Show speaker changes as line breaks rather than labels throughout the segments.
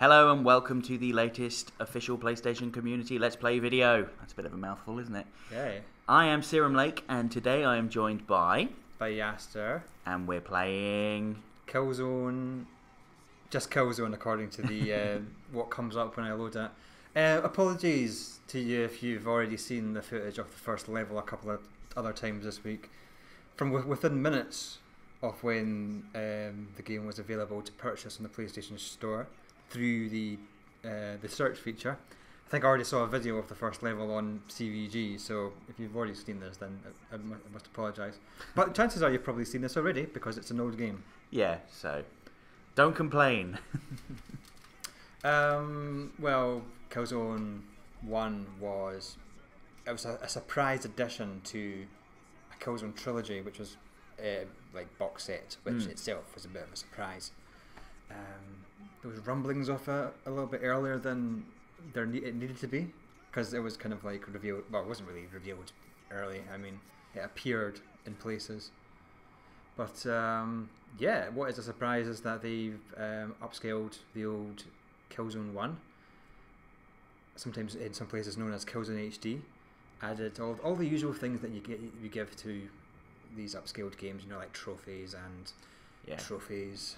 Hello and welcome to the latest official PlayStation Community Let's Play video. That's a bit of a mouthful, isn't it?
Yay.
I am Serum Lake and today I am joined by
Yaster.
And we're playing
Killzone. Just Killzone according to the what comes up when I load it. Apologies to you if you've already seen the footage of the first level a couple of other times this week. From within minutes of when the game was available to purchase on the PlayStation Store through the search feature. I think I already saw a video of the first level on CVG, so if you've already seen this, then I must apologise. But chances are you've probably seen this already because it's an old game.
Yeah, so don't complain.
Well, Killzone 1 was a surprise addition to a Killzone trilogy, which was like box set, which itself was a bit of a surprise. There was rumblings of it a little bit earlier than it needed to be, because it was kind of like revealed. Well, it wasn't really revealed early. I mean, it appeared in places. But yeah, what is a surprise is that they've upscaled the old Killzone 1, sometimes in some places known as Killzone HD, added all the usual things that you give to these upscaled games, you know, like trophies and trophies.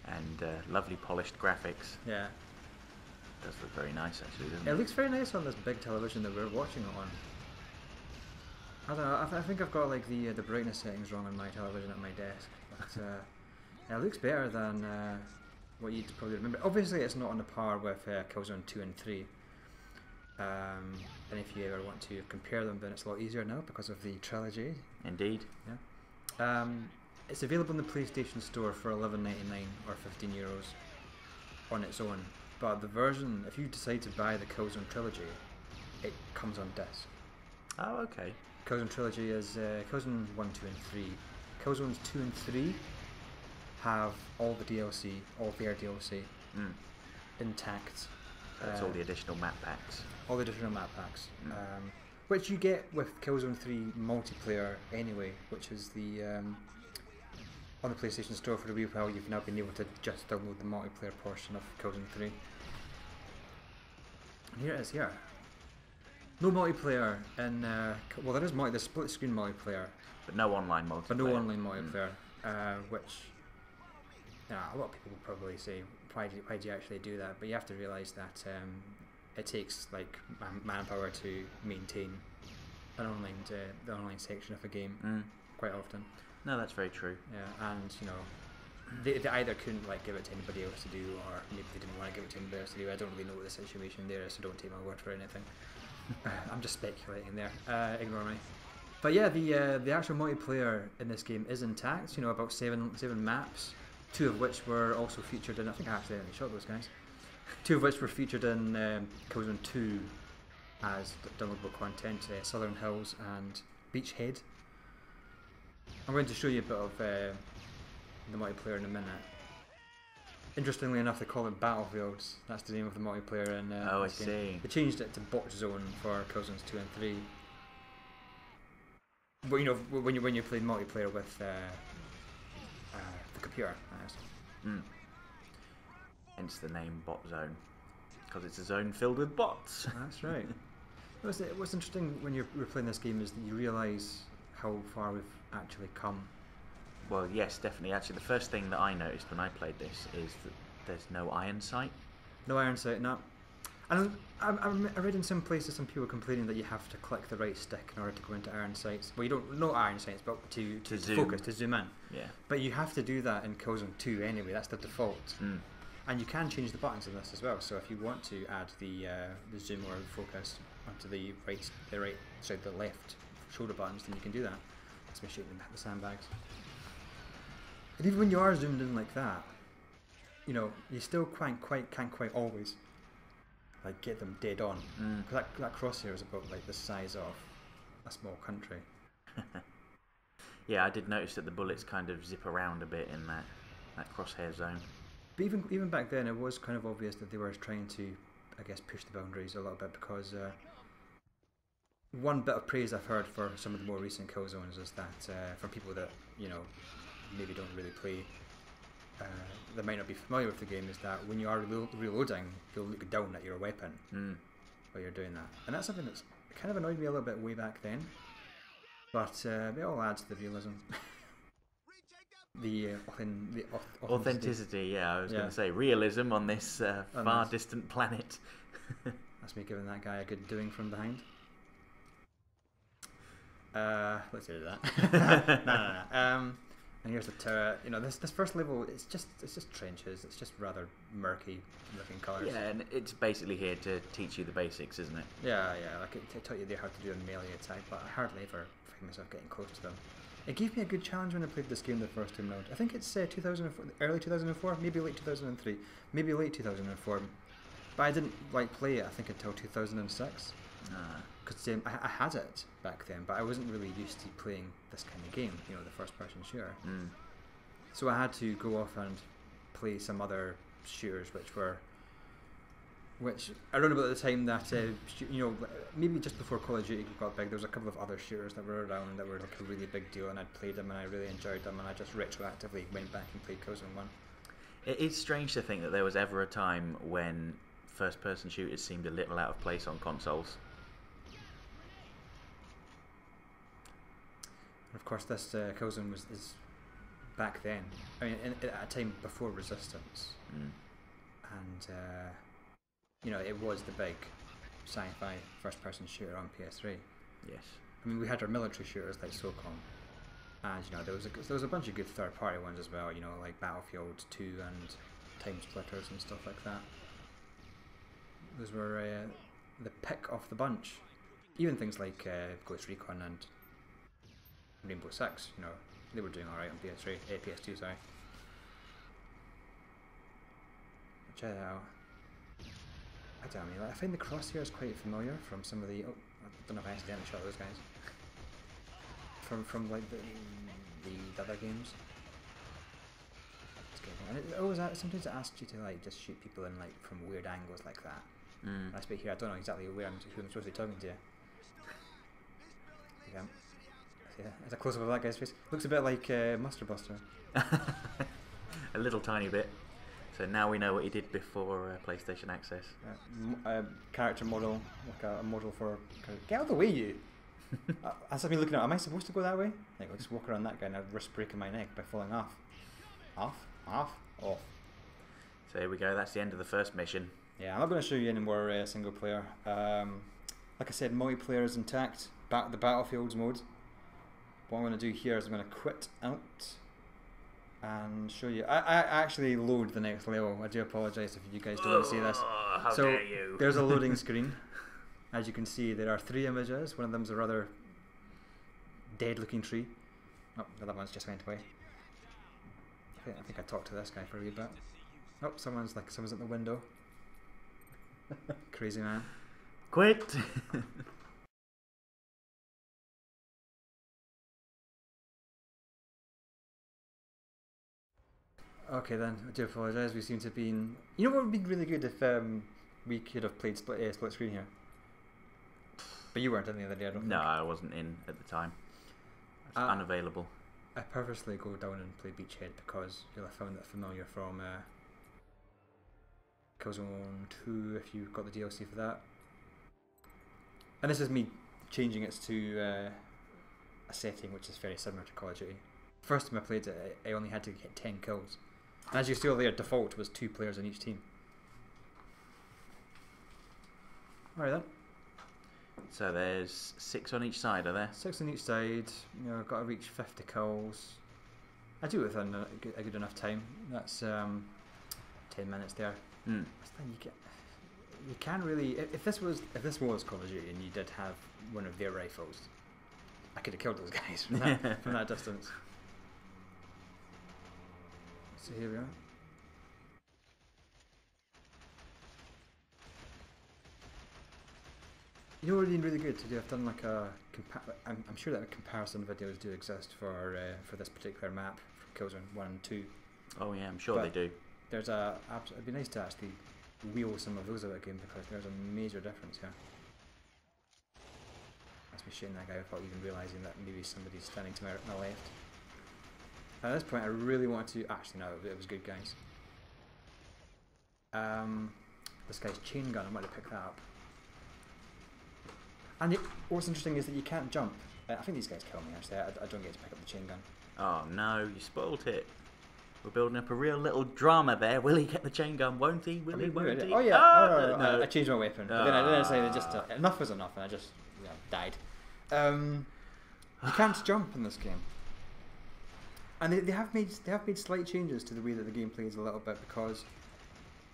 And lovely polished graphics.
Yeah.
It does look very nice actually, doesn't it?
It looks very nice on this big television that we're watching it on. I don't know, I think I've got like the brightness settings wrong on my television at my desk, but it looks better than what you'd probably remember. Obviously it's not on the par with Killzone 2 and 3. And if you ever want to compare them, then it's a lot easier now because of the trilogy.
Indeed.
Yeah. It's available in the PlayStation Store for €11.99 or €15 on its own. But the version, if you decide to buy the Killzone trilogy, it comes on disc.
Oh, okay.
Killzone trilogy is Killzone 1, 2 and 3. Killzones 2 and 3 have all the DLC, all their DLC, intact.
That's all the additional map packs.
All the additional map packs. Which you get with Killzone 3 multiplayer anyway, which is the on the PlayStation Store for a wee while. You've now been able to just download the multiplayer portion of Killzone 3. And here it is here. No multiplayer in well, there is there's split screen multiplayer,
But no online multiplayer.
but no online multiplayer, which a lot of people will probably say, why do you actually do that? But you have to realise that it takes like manpower to maintain an the online section of a game quite often.
No, that's very true.
Yeah, and you know, they either couldn't like give it to anybody else to do, or maybe they didn't want to give it to anybody else to do. I don't really know what the situation there is, so don't take my word for anything. I'm just speculating there. Ignore me. But yeah, the actual multiplayer in this game is intact. You know, about seven maps, 2 of which were also featured in. I think I accidentally shot those guys. 2 of which were featured in Killzone 2 as downloadable content: Southern Hills and Beachhead. I'm going to show you a bit of the multiplayer in a minute. Interestingly enough, they call it Battlefields. That's the name of the multiplayer in
Oh, I
this game.
see.
They changed it to Bot Zone for Killzones 2 and 3. But you know, when you play multiplayer with the computer.
Hence the name Bot Zone, because it's a zone filled with bots.
That's right. What's interesting when you're playing this game is that you realise how far we've actually come.
Well, yes, definitely. Actually, the first thing that I noticed when I played this is that there's no iron sight.
No iron sight, no. And I read in some places some people complaining that you have to click the right stick in order to go into iron sights. Well, you don't know iron sights, but to
zoom.
Focus, to zoom in.
Yeah.
But you have to do that in Killzone 2 anyway. That's the default. And you can change the buttons in this as well. So if you want to add the zoom or focus onto the left shoulder buttons, then you can do that. Let's me shake the sandbags. And even when you are zoomed in like that, you know, you still can't quite always like get them dead on. Because that crosshair is about like the size of a small country.
Yeah, I did notice that the bullets kind of zip around a bit in that crosshair zone.
But even back then, it was kind of obvious that they were trying to, I guess, push the boundaries a little bit, because one bit of praise I've heard for some of the more recent Killzones is that from people that, you know, maybe don't really play that might not be familiar with the game is that when you are reloading, you'll look down at your weapon while you're doing that, and that's something that's kind of annoyed me a little bit way back then. But it all adds to the realism. the
authenticity. Yeah, I was going to say realism on this far distant planet.
That's me giving that guy a good doing from behind. Let's do that. No. And here's the turret. You know, this first level, it's just trenches. It's just rather murky looking colours.
Yeah, and it's basically here to teach you the basics, isn't it?
Yeah. Like it taught you there how to do a melee attack, but I hardly ever find myself getting close to them. It gave me a good challenge when I played this game the first time round. I think it's 2004, early 2004, maybe late 2003, maybe late 2004. But I didn't play it, I think, until 2006. Because I had it back then, but I wasn't really used to playing this kind of game, you know, the first-person shooter. So I had to go off and play some other shooters, which around about the time that, you know, maybe just before Call of Duty got big, there was a couple of other shooters that were around that were like a really big deal, and I'd played them and I really enjoyed them, and I just retroactively went back and played Killzone 1.
It is strange to think that there was ever a time when first-person shooters seemed a little out of place on consoles.
Of course, this Killzone is back then. I mean, at a time before Resistance, and you know, it was the big sci-fi first-person shooter on PS3.
Yes. I
mean, we had our military shooters like SOCOM, and you know, there was a bunch of good third-party ones as well. You know, like Battlefield 2 and Time Splitters and stuff like that. Those were the pick of the bunch. Even things like Ghost Recon and Rainbow Six, you know, they were doing alright on PS3, PS2, sorry. Check it out. I don't know, I find the crosshairs quite familiar from some of the, I don't know if I accidentally shot those guys. From like the other games. And sometimes it asks you to like just shoot people in like from weird angles like that. And I speak here, I don't know exactly who I'm supposed to be talking to. Yeah, it's a close up of that guy's face. Looks a bit like Muster Buster.
A little tiny bit. So now we know what he did before PlayStation Access.
Character model, like a model for. Get out of the way, you! As I've been looking at, am I supposed to go that way? Like, I'll just walk around that guy and I'd risk breaking my neck by falling off. Off.
So here we go, that's the end of the first mission.
Yeah, I'm not going to show you any more single player. Like I said, multiplayer is intact. The Battlefields mode. What I'm going to do here is I'm going to quit out and show you. I actually load the next level. I do apologise if you guys don't want to see this.
How dare you.
There's a loading screen. As you can see, there are 3 images. One of them's a rather dead-looking tree. Oh, the other one's just went away. I think I talked to this guy for a wee bit. Oh, someone's at the window. Crazy man.
Quit!
Okay then, I do apologise. We seem to have been. You know what would be really good if we could have played split screen here. But you weren't in the other day, I don't think.
No, I wasn't in at the time. I was unavailable.
I purposely go down and play Beachhead because you'll have found that familiar from Killzone 2 if you got the DLC for that. And this is me changing it to a setting which is very similar to Call of Duty. First time I played it, I only had to get 10 kills. And as you see there, default was 2 players on each team. Alright then.
So there's 6 on each side, are there?
6 on each side. You know, I've got to reach 50 kills. I do it within a good enough time. That's 10 minutes there. You can't really. If this was Call of Duty and you did have one of their rifles, I could have killed those guys from that distance. So here we are. You know what would have been really good to do? I've done like a. I'm sure that comparison videos do exist for this particular map from Killzone 1 and 2.
Oh yeah, I'm sure they do.
There's it'd be nice to actually wheel some of those out again because there's a major difference here. That's me shooting that guy without even realising that maybe somebody's standing to my left. At this point, I really wanted to. Actually, no, it was good, guys. This guy's chain gun. I might have picked that up. And what's interesting is that you can't jump. I think these guys kill me. Actually, I don't get to pick up the chain gun.
Oh no, you spoilt it. We're building up a real little drama there. Will he get the chain gun? Won't he? Will he? Won't he?
Oh yeah.
Oh,
no. I changed my weapon. But then I decided just enough was enough, and I just died. You can't jump in this game, and they have made slight changes to the way that the game plays a little bit, because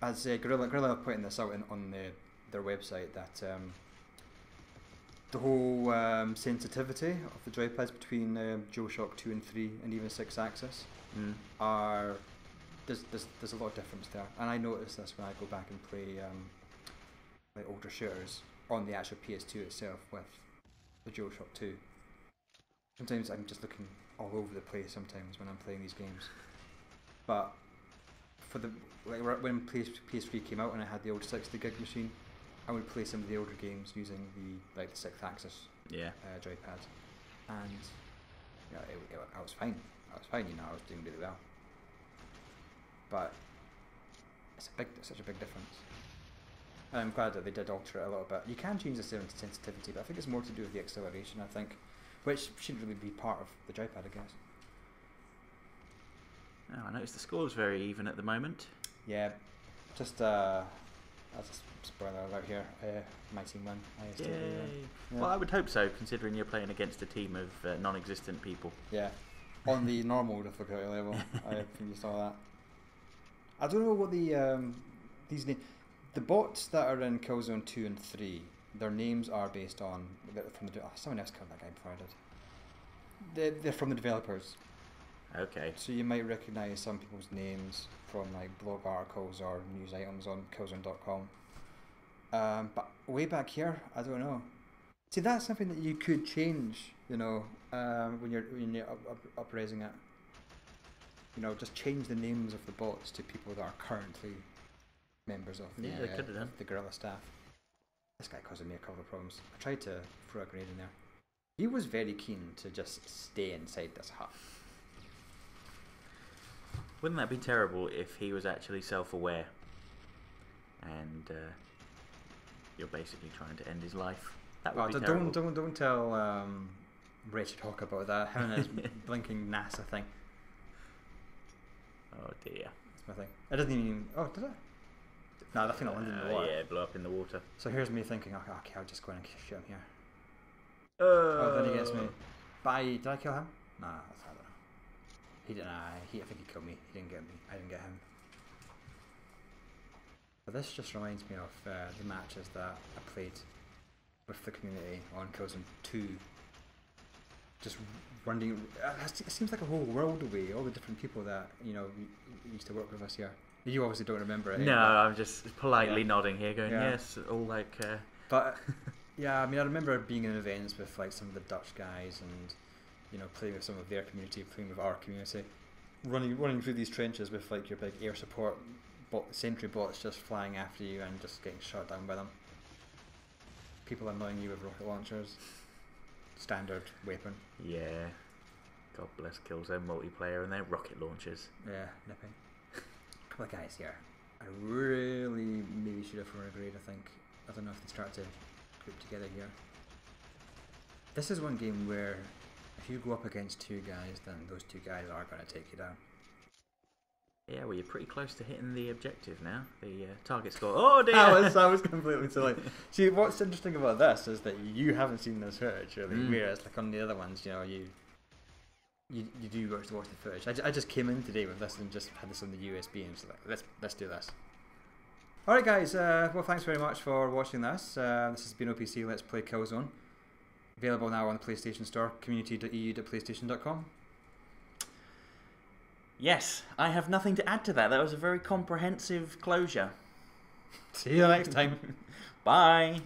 as Guerrilla pointing this out on their website, that the whole sensitivity of the joypads between DualShock 2 and 3 and even 6-axis are there's a lot of difference there, and I notice this when I go back and play like older shooters on the actual PS2 itself with the DualShock 2. Sometimes I'm just looking all over the place sometimes when I'm playing these games, but for the when PS3 came out and I had the old 60 gig machine, I would play some of the older games using the 6-axis joypad, and I was fine. I was doing really well. But it's such a big difference. And I'm glad that they did alter it a little bit. You can change the sensitivity, but I think it's more to do with the acceleration, which shouldn't really be part of the joypad, I guess.
Oh, I noticed the score's very even at the moment.
Yeah, just as a spoiler alert here, my team won.
Yay!
Yeah.
Well, I would hope so, considering you're playing against a team of non-existent people.
Yeah, on the normal difficulty level. I think you saw that. I don't know what these names. The bots that are in Killzone 2 and 3, their names are based on someone else killed that guy before I did. They're from the developers.
Okay.
So you might recognise some people's names from like blog articles or news items on Killzone.com. But way back here, I don't know. See, that's something that you could change, when you're upraising it. Just change the names of the bots to people that are currently members of the Guerrilla staff. This guy causing me a couple of problems. I tried to throw a grenade in there. He was very keen to just stay inside this hut.
Wouldn't that be terrible if he was actually self-aware and you're basically trying to end his life? That would be terrible.
Don't tell Richard Hawk about that. Having his blinking NASA thing.
Oh dear.
That's my thing. It doesn't even. Oh, did it? No, that thing that landed in the water.
Yeah, it blew up in the water.
So here's me thinking, okay, I'll just go in and shoot him here.
Oh,
then he gets me. Did I kill him? Nah, I don't know. He didn't. I think he killed me. He didn't get me. I didn't get him. But this just reminds me of the matches that I played with the community on Killzone 2. Just running. It seems like a whole world away. All the different people that used to work with us here. You obviously don't remember it.
No, I'm just politely nodding here, going yes, all like.
But yeah, I remember being in events with like some of the Dutch guys and playing with some of their community, playing with our community, running through these trenches with like your big air support sentry bots just flying after you and just getting shot down by them. People annoying you with rocket launchers. Standard weapon.
Yeah. God bless Killzone multiplayer and their rocket launchers.
Yeah, nipping. Couple of guys here. I really maybe should have thrown a grenade, I think. I don't know if they start to group together here. This is one game where if you go up against two guys, then those two guys are going to take you down.
Yeah, well, you're pretty close to hitting the objective now. The target score. Oh dear!
that was completely silly. See, what's interesting about this is that you haven't seen this footage really, whereas like on the other ones, you do watch the footage. I just came in today with this and just had this on the USB and just like let's do this. All right, guys. Well, thanks very much for watching this. This has been OPC Let's Play Killzone. Available now on the PlayStation Store, community.eu.playstation.com.
Yes, I have nothing to add to that. That was a very comprehensive closure.
See you next time.
Bye.